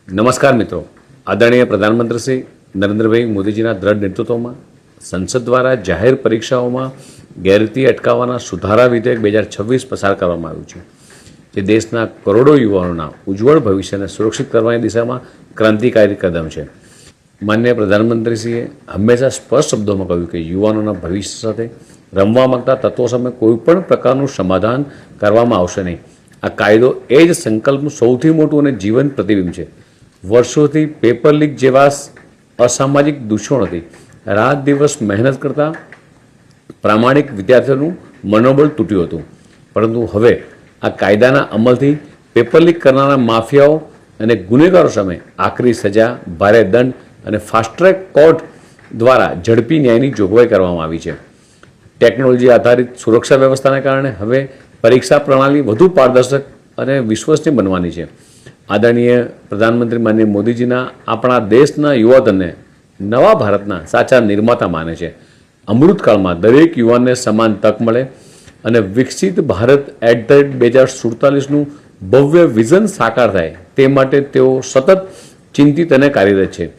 નમસ્કાર મિત્રો, આદરણીય પ્રધાનમંત્રી શ્રી નરેન્દ્રભાઈ મોદીજીના દ્રઢ નેતૃત્વમાં સંસદ દ્વારા જાહેર પરીક્ષાઓમાં ગેરરીતિ અટકાવવાના સુધારા વિધેયક 2026 પસાર કરવામાં આવ્યું છે, જે દેશના કરોડો યુવાનોના ઉજ્જવળ ભવિષ્યને સુરક્ષિત કરવાની દિશામાં ક્રાંતિકારી કદમ છે. માનનીય પ્રધાનમંત્રીશ્રીએ હંમેશા સ્પષ્ટ શબ્દોમાં કહ્યું કે યુવાનોના ભવિષ્ય સાથે રમવા માંગતા તત્વો સામે કોઈપણ પ્રકારનું સમાધાન કરવામાં આવશે નહીં. આ કાયદો એ જ સંકલ્પનું સૌથી મોટું અને જીવંત પ્રતિબિંબ છે. વર્ષોથી પેપર લીક જેવા અસામાજિક દૂષણોથી રાત દિવસ મહેનત કરતા પ્રામાણિક વિદ્યાર્થીઓનું મનોબળ તૂટ્યું હતું, પરંતુ હવે આ કાયદાના અમલથી પેપર લીક કરનારા માફિયાઓ અને ગુનેગારો સામે આકરી સજા, ભારે દંડ અને ફાસ્ટ ટ્રેક કોર્ટ દ્વારા ઝડપી ન્યાયની જોગવાઈ કરવામાં આવી છે. ટેકનોલોજી આધારિત સુરક્ષા વ્યવસ્થાને કારણે હવે પરીક્ષા પ્રણાલી વધુ પારદર્શક અને વિશ્વસનીય બનવાની છે. આદરણીય પ્રધાનમંત્રી માનનીય મોદીજીના આપણા દેશના યુવાધનને નવા ભારતના સાચા નિર્માતા માને છે. અમૃતકાળમાં દરેક યુવાનને સમાન તક મળે અને વિકસિત ભારત @ 2047નું ભવ્ય વિઝન સાકાર થાય તે માટે તેઓ સતત ચિંતિત અને કાર્યરત છે.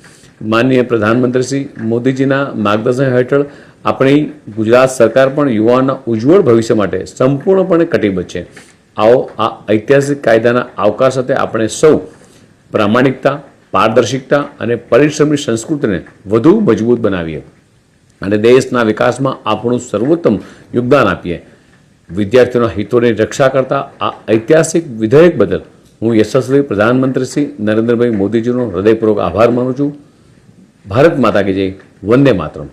માનનીય પ્રધાનમંત્રી શ્રી મોદીજીના માર્ગદર્શન હેઠળ આપણી ગુજરાત સરકાર પણ યુવાનોના ઉજ્જવળ ભવિષ્ય માટે સંપૂર્ણપણે કટિબદ્ધ છે. આવો આ ઐતિહાસિક કાયદાના આવકાર સાથે આપણે સૌ પ્રામાણિકતા, પારદર્શિકતા અને પરિશ્રમની સંસ્કૃતિને વધુ મજબૂત બનાવીએ અને દેશના વિકાસમાં આપણું સર્વોત્તમ યોગદાન આપીએ. વિદ્યાર્થીઓના હિતોની રક્ષા કરતા આ ઐતિહાસિક વિધેયક બદલ હું યશસ્વી પ્રધાનમંત્રી શ્રી નરેન્દ્રભાઈ મોદીજીનો હૃદયપૂર્વક આભાર માનું છું. ભારત માતા કી જય. વંદે માતરમ.